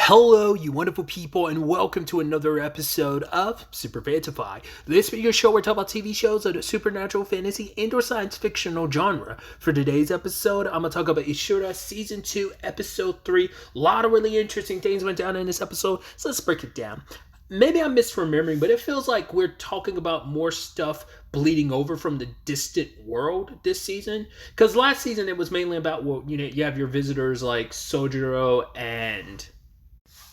Hello, you wonderful people, and welcome to another episode of Super-Fanta-Fi. This video show where we talk about TV shows of the supernatural, fantasy, and/or science fictional genre. For today's episode, I'm going to talk about Ishura Season 2, Episode 3. A lot of really interesting things went down in this episode, so let's break it down. Maybe I'm misremembering, but it feels like we're talking about more stuff bleeding over from the distant world this season. Because last season, it was mainly about, well, you have your visitors like Sojiro and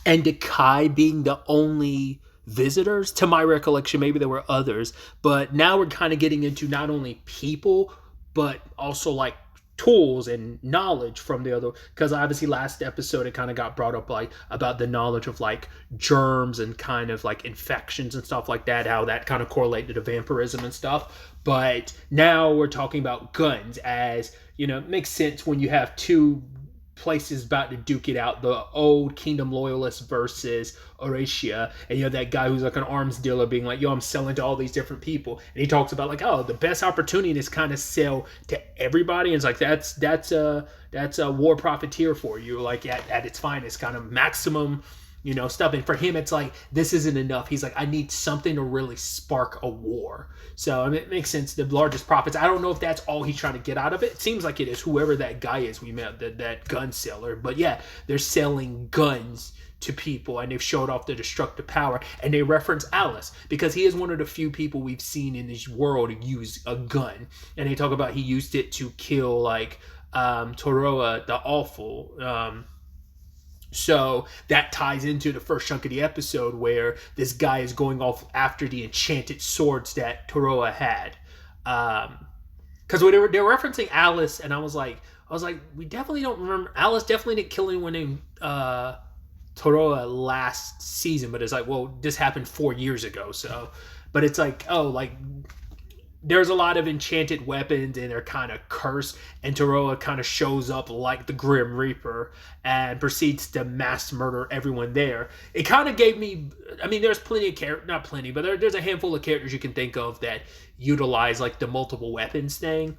Dekai being the only visitors. To my recollection, maybe there were others, but now we're kind of getting into not only people, but also like tools and knowledge from the other, because obviously last episode it kind of got brought up like about the knowledge of like germs and kind of like infections and stuff like that, how that kind of correlated to vampirism and stuff. But now we're talking about guns, as it makes sense when you have two places about to duke it out, the old kingdom loyalists versus Horatia, and you have that guy who's like an arms dealer being like, yo, I'm selling to all these different people, and he talks about like, oh, the best opportunity is kind of sell to everybody, and it's like that's a war profiteer for you, like at its finest, kind of maximum stuff. And for him, it's like, this isn't enough. He's like, I need something to really spark a war. So it makes sense. The largest profits. I don't know if that's all he's trying to get out of it. It seems like it is, whoever that guy is we met, that gun seller. But yeah, they're selling guns to people, and they've showed off the destructive power. And they reference Alice because he is one of the few people we've seen in this world use a gun. And they talk about he used it to kill like Toroa the Awful. So that ties into the first chunk of the episode where this guy is going off after the enchanted swords that Toroa had. Because they were referencing Alice, and I was like, we definitely don't remember. Alice definitely didn't kill anyone named Toroa last season, but it's like, well, this happened 4 years ago. So, but it's like, oh, like, there's a lot of enchanted weapons and they're kind of cursed, and Toroa kind of shows up like the Grim Reaper and proceeds to mass murder everyone there. It kind of gave me, there's plenty of characters, not plenty, but there's a handful of characters you can think of that utilize like the multiple weapons thing.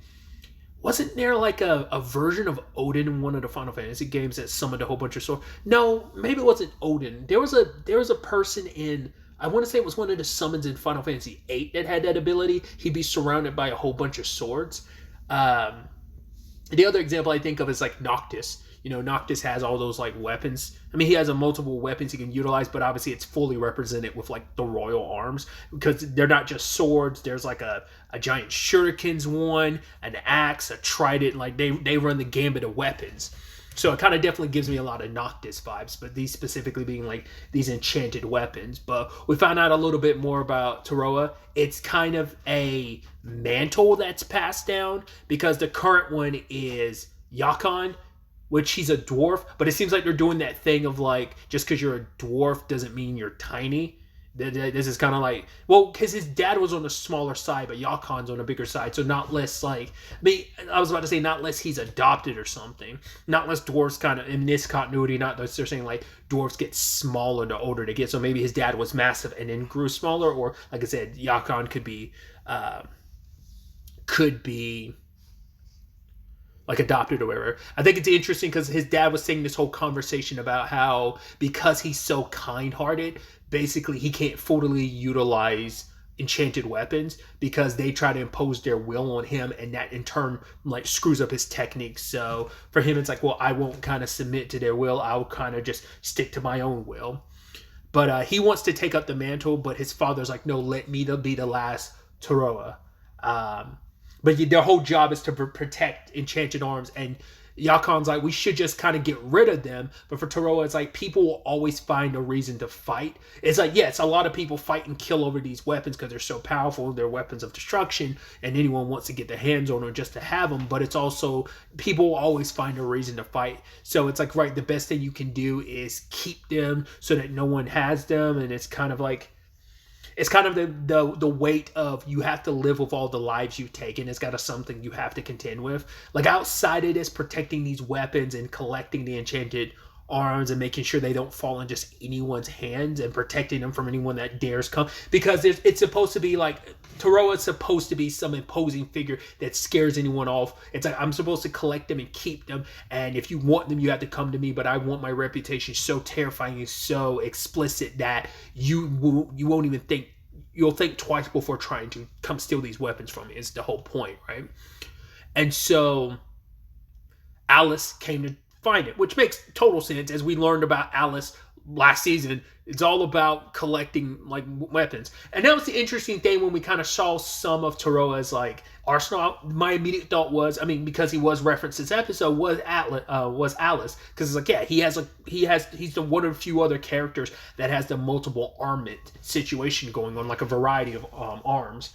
Wasn't there like a version of Odin in one of the Final Fantasy games that summoned a whole bunch of swords? No, maybe it wasn't Odin. There was a person in, I want to say it was one of the summons in Final Fantasy VIII that had that ability. He'd be surrounded by a whole bunch of swords. The other example I think of is like Noctis. Noctis has all those like weapons. He has multiple weapons he can utilize, but obviously it's fully represented with like the royal arms, because they're not just swords. There's like a giant shurikens one, an axe, a trident. Like they run the gambit of weapons. So it kind of definitely gives me a lot of Noctis vibes, but these specifically being like these enchanted weapons. But we found out a little bit more about Toroa. It's kind of a mantle that's passed down, because the current one is Yakon, which he's a dwarf, but it seems like they're doing that thing of like, just because you're a dwarf doesn't mean you're tiny. This is kind of like, well, because his dad was on the smaller side, but Yakon's on a bigger side, so not less like, I was about to say not less he's adopted or something, not less dwarves kind of, in this continuity, not that they're saying like dwarves get smaller the older they get, so maybe his dad was massive and then grew smaller, or like I said, Yakon could be like adopted or whatever. I think it's interesting because his dad was saying this whole conversation about how, because he's so kind-hearted, basically he can't fully utilize enchanted weapons because they try to impose their will on him, and that in turn like screws up his technique. So for him it's like, well, I won't kind of submit to their will, I'll kind of just stick to my own will. But he wants to take up the mantle, but his father's like, no, let me be the last Toroa. But their whole job is to protect enchanted arms, and Yakon's like, we should just kind of get rid of them. But for Toroa, it's like, people will always find a reason to fight. It's like, yes, a lot of people fight and kill over these weapons because they're so powerful, they're weapons of destruction, and anyone wants to get their hands on them just to have them. But it's also, people will always find a reason to fight. So it's like, right, the best thing you can do is keep them so that no one has them. And it's kind of like, it's kind of the weight of, you have to live with all the lives you take, and it's got something you have to contend with. Like outside of this, protecting these weapons and collecting the enchanted arms and making sure they don't fall in just anyone's hands and protecting them from anyone that dares come, because it's supposed to be like Toroa is supposed to be some imposing figure that scares anyone off. It's like I'm supposed to collect them and keep them, and if you want them you have to come to me, but I want my reputation so terrifying and so explicit that you won't even think, you'll think twice before trying to come steal these weapons from me. Is the whole point, right? And so Alice came to find it, which makes total sense as we learned about Alice last season. It's all about collecting like weapons, and that was the interesting thing when we kind of saw some of Toroa's like arsenal. My immediate thought was, I mean, because he was referenced this episode, was Alice, because it's like, yeah, he's the one of a few other characters that has the multiple armament situation going on, like a variety of arms,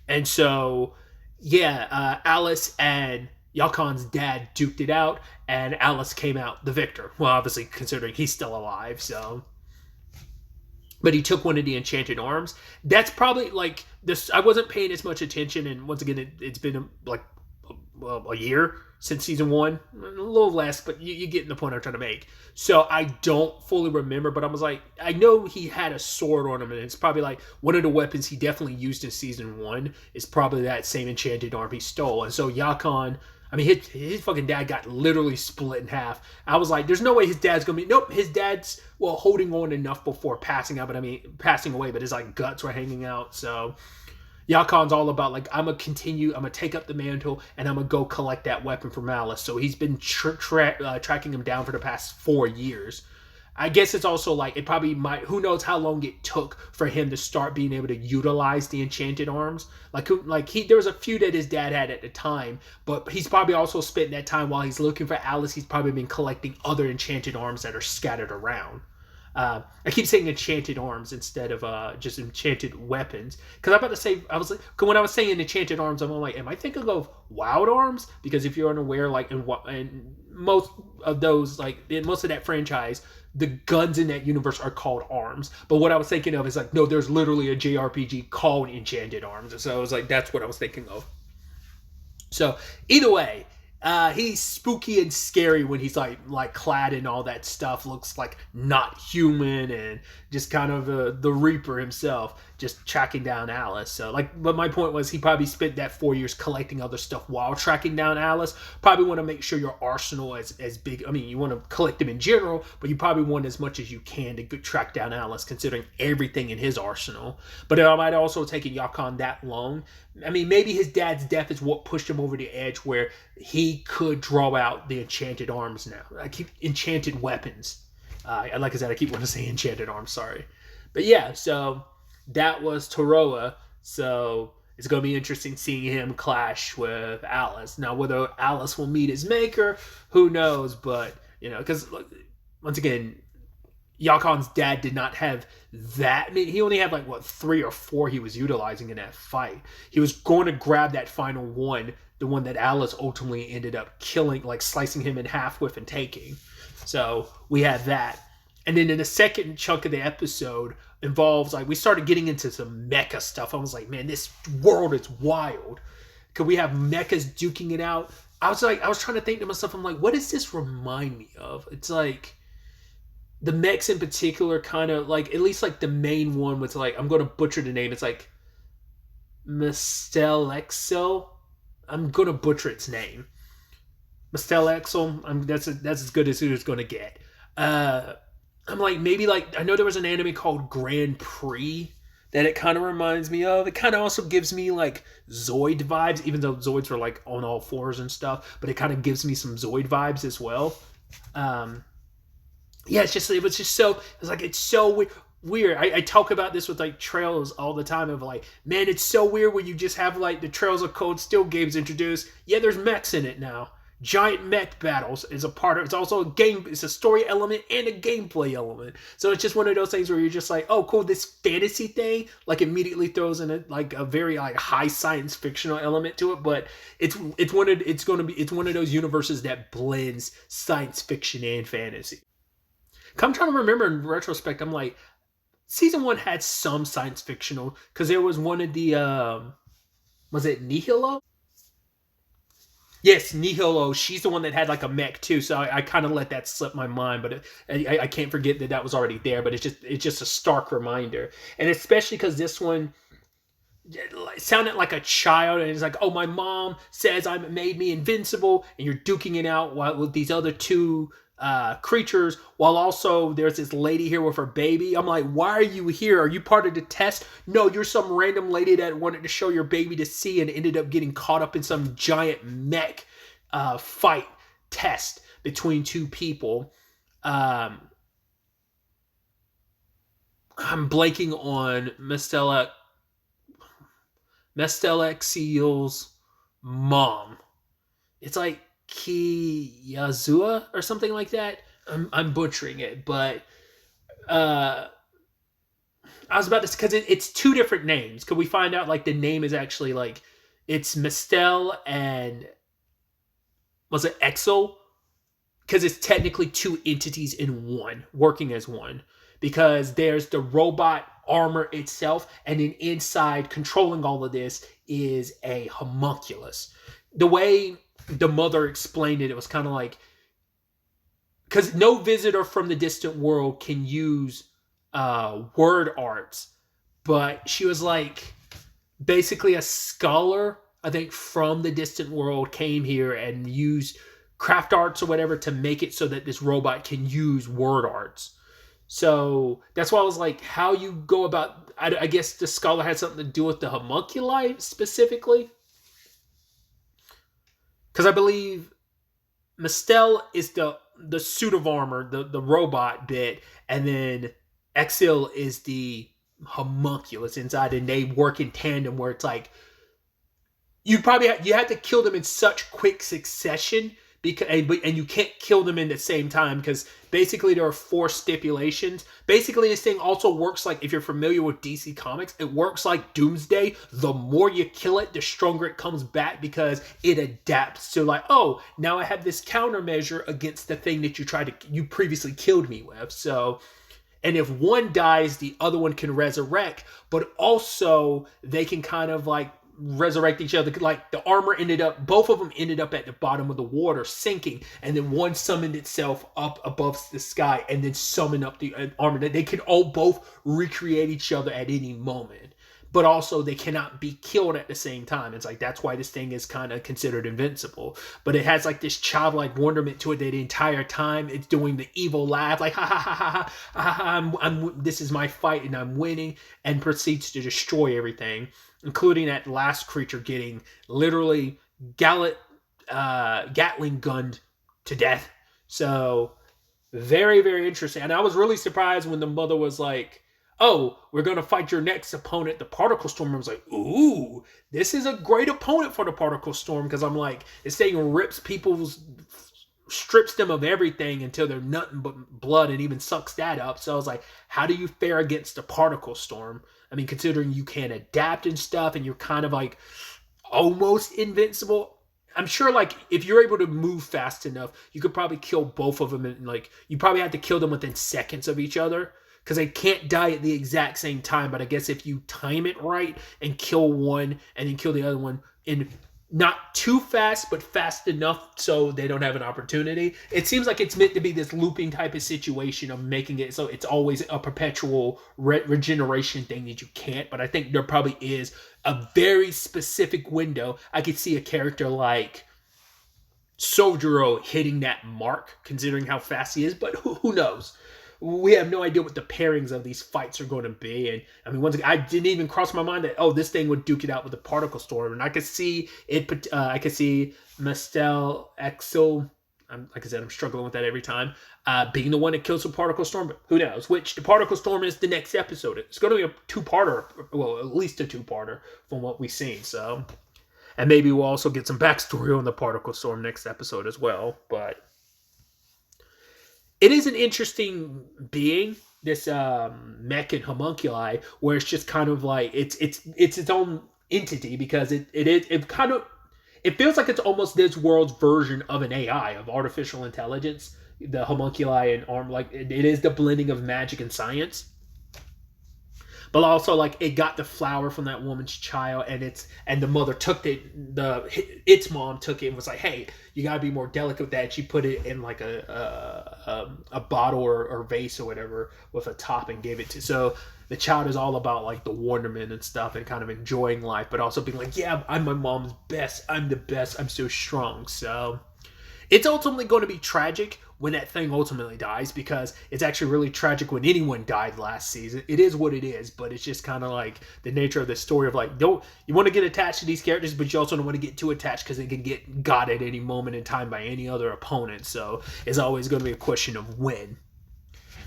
and so yeah, Alice and Yakon's dad duked it out, and Alice came out the victor. Well, obviously, considering he's still alive, so. But he took one of the enchanted arms. That's probably like this. I wasn't paying as much attention, and once again, it's been like a year since season 1, a little less, but you get the point I'm trying to make. So I don't fully remember, but I was like, I know he had a sword on him, and it's probably like one of the weapons he definitely used in season 1 is probably that same enchanted arm he stole. And so Yakon, I mean, his fucking dad got literally split in half. I was like, there's no way his dad's gonna be. Nope, his dad's, well, holding on enough before passing out, but I mean, passing away, but his like guts were hanging out. So Yakon's all about like, I'm gonna take up the mantle, and I'm gonna go collect that weapon from Alice. So he's been tracking him down for the past 4 years. I guess it's also like, it probably might, who knows how long it took for him to start being able to utilize the enchanted arms. There was a few that his dad had at the time, but he's probably also spent that time while he's looking for Alice. He's probably been collecting other enchanted arms that are scattered around. I keep saying enchanted arms instead of just enchanted weapons, because I'm about to say, I was like, when I was saying enchanted arms, I'm like, am I thinking of wild arms? Because if you're unaware, like in most of those, like in most of that franchise, the guns in that universe are called arms. But what I was thinking of is like, no, there's literally a JRPG called Enchanted Arms. So I was like, that's what I was thinking of. So either way, he's spooky and scary when he's like clad in all that stuff. Looks like not human, and just kind of the Reaper himself, just tracking down Alice. So but my point was, he probably spent that 4 years collecting other stuff while tracking down Alice. Probably want to make sure your arsenal is as big. I mean, you want to collect them in general, but you probably want as much as you can to track down Alice, considering everything in his arsenal. But it might also take Yakon that long. I mean, maybe his dad's death is what pushed him over the edge, where he could draw out the enchanted arms now. I keep enchanted weapons. Like I said, I keep wanting to say enchanted arms, sorry. But yeah, so that was Toroa. So it's going to be interesting seeing him clash with Alice. Now, whether Alice will meet his maker, who knows? But, you know, because once again, Yakon's dad did not have that. I mean, he only had 3 or 4 he was utilizing in that fight. He was going to grab that final one, the one that Alice ultimately ended up killing, slicing him in half with and taking. So we had that. And then in the second chunk of the episode involves, we started getting into some mecha stuff. I was like, man, this world is wild. Could we have mechas duking it out? I was trying to think to myself, I'm like, what does this remind me of? It's like, the mechs in particular kind of at least the main one was I'm going to butcher the name. It's Mestelexil. I'm going to butcher its name. Mestelexil. That's as good as it's going to get. I'm maybe I know there was an anime called Grand Prix that it kind of reminds me of. It kind of also gives me Zoid vibes, even though Zoids were on all fours and stuff, but it kind of gives me some Zoid vibes as well. Yeah, it's so weird. I talk about this with Trails all the time of man, it's so weird when you just have the Trails of Cold Steel games introduced. Yeah, there's mechs in it now. Giant mech battles is a part of it's also a game. It's a story element and a gameplay element. So it's just one of those things where you're just oh, cool, this fantasy thing immediately throws in a very high science fictional element to it. But it's one of those universes that blends science fiction and fantasy. I'm trying to remember in retrospect. I'm season 1 had some science fictional because there was one of the was it Nihilo? Yes, Nihilo. She's the one that had like a mech too. So I kind of let that slip my mind, but I can't forget that that was already there. But it's just a stark reminder, and especially because this one sounded like a child, and it's like, oh, my mom says I made me invincible, and you're duking it out with these other two creatures, while also there's this lady here with her baby. I'm like, why are you here? Are you part of the test? No, you're some random lady that wanted to show your baby to see and ended up getting caught up in some giant mech fight test between two people. um I'm blanking on Mestelexil's mom. It's like Kiyazua or something like that. I'm butchering it, but uh, I was about to, because it's two different names. Could we find out like the name is actually like it's Mestel and was it Exo? Because it's technically two entities in one, working as one. Because there's the robot armor itself, and then inside controlling all of this is a homunculus. The way the mother explained it, it was kind of like, because no visitor from the distant world can use word arts, but she was like, basically a scholar, I think, from the distant world came here and used craft arts or whatever to make it so that this robot can use word arts. So that's why I was like, how you go about, I guess the scholar had something to do with the homunculi specifically. Because I believe Mestel is the suit of armor, the robot bit, and then Exil is the homunculus inside, and they work in tandem where it's like you have to kill them in such quick succession because and you can't kill them in the same time because basically there are four stipulations. Basically, this thing also works like, if you're familiar with DC Comics, it works like Doomsday. The more you kill it, the stronger it comes back because it adapts to like, oh, now I have this countermeasure against the thing that you previously killed me with. So, and if one dies, the other one can resurrect, but also they can kind of like resurrect each other. Like the armor both of them ended up at the bottom of the water sinking, and then one summoned itself up above the sky and then summoned up the armor. That they can all both recreate each other at any moment, but also they cannot be killed at the same time. It's like, that's why this thing is kind of considered invincible. But it has like this childlike wonderment to it that the entire time it's doing the evil laugh, like ha ha ha ha ha ha, this is my fight and I'm winning, and proceeds to destroy everything, including that last creature getting literally Gatling gunned to death. So very, very interesting. And I was really surprised when the mother was like, oh, we're going to fight your next opponent, the Particle Storm. I was like, ooh, this is a great opponent for the Particle Storm, because I'm like, this thing strips them of everything until they're nothing but blood, and even sucks that up. So I was like, how do you fare against the Particle Storm? I mean, considering you can adapt and stuff, and you're kind of like almost invincible. I'm sure, like, if you're able to move fast enough, you could probably kill both of them. And like, you probably have to kill them within seconds of each other, because they can't die at the exact same time. But I guess if you time it right and kill one and then kill the other one in not too fast, but fast enough so they don't have an opportunity. It seems like it's meant to be this looping type of situation of making it so it's always a perpetual regeneration thing that you can't. But I think there probably is a very specific window. I could see a character like Sojiro hitting that mark, considering how fast he is, but who knows? We have no idea what the pairings of these fights are going to be. And I mean, once again, I didn't even cross my mind that, oh, this thing would duke it out with the Particle Storm. And I could see it, I could see Mestelexil, like I said, I'm struggling with that every time, being the one that kills the Particle Storm. But who knows? Which the Particle Storm is the next episode. It's going to be a two-parter, well, at least a two-parter from what we've seen. So, and maybe we'll also get some backstory on the Particle Storm next episode as well. But it is an interesting being, this mech and homunculi, where it's just kind of like it's its own entity, because it kind of, it feels like it's almost this world's version of an AI, of artificial intelligence. The homunculi and arm, like it is the blending of magic and science. But also, like, it got the flower from that woman's child, and the mother took its mom took it and was like, hey, you gotta be more delicate with that. And she put it in like a bottle or vase or whatever with a top and gave it to. So the child is all about like the wonderment and stuff and kind of enjoying life, but also being like, yeah, I'm my mom's best. I'm the best. I'm so strong. So it's ultimately going to be tragic when that thing ultimately dies, because it's actually really tragic when anyone died last season. It is what it is, but it's just kind of like the nature of the story of like, you want to get attached to these characters, but you also don't want to get too attached because they can get got at any moment in time by any other opponent. So it's always going to be a question of when.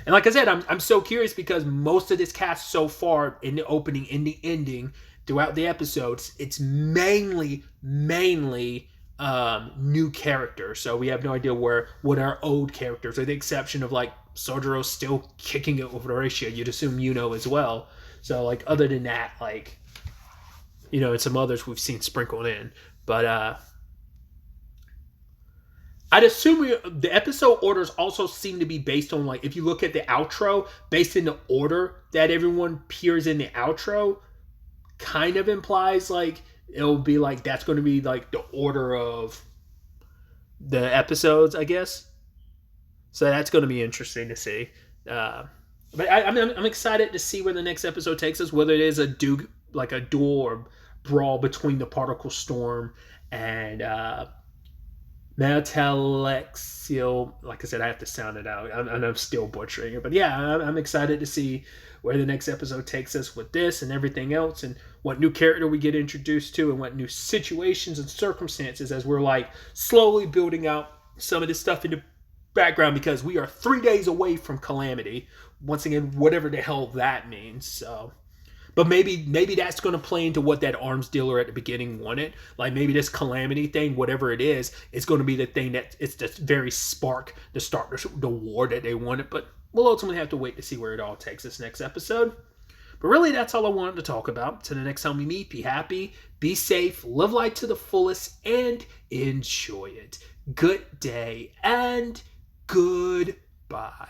And like I said, I'm so curious because most of this cast so far, in the opening, in the ending, throughout the episodes, it's mainly new characters. So we have no idea what our old characters, with the exception of like Sojiro's still kicking it with Horatio. You'd assume as well. So like other than that, like, and some others we've seen sprinkled in. But I'd assume the episode orders also seem to be based on, like, if you look at the outro, based in the order that everyone appears in the outro, kind of implies like it'll be like that's going to be like the order of the episodes, I guess. So that's going to be interesting to see. But I'm excited to see where the next episode takes us, whether it is a duel or brawl between the Particle Storm and Mestelexil. Like I said, I have to sound it out, and I'm still butchering it. But yeah, I'm excited to see where the next episode takes us with this and everything else, and what new character we get introduced to, and what new situations and circumstances as we're like slowly building out some of this stuff in the background, because we are 3 days away from Calamity. Once again, whatever the hell that means. So, but maybe that's going to play into what that arms dealer at the beginning wanted. Like maybe this Calamity thing, whatever it is going to be the thing that it's the very spark to start the war that they wanted. But we'll ultimately have to wait to see where it all takes this next episode. But really, that's all I wanted to talk about. Till the next time we meet, be happy, be safe, live life to the fullest, and enjoy it. Good day and goodbye.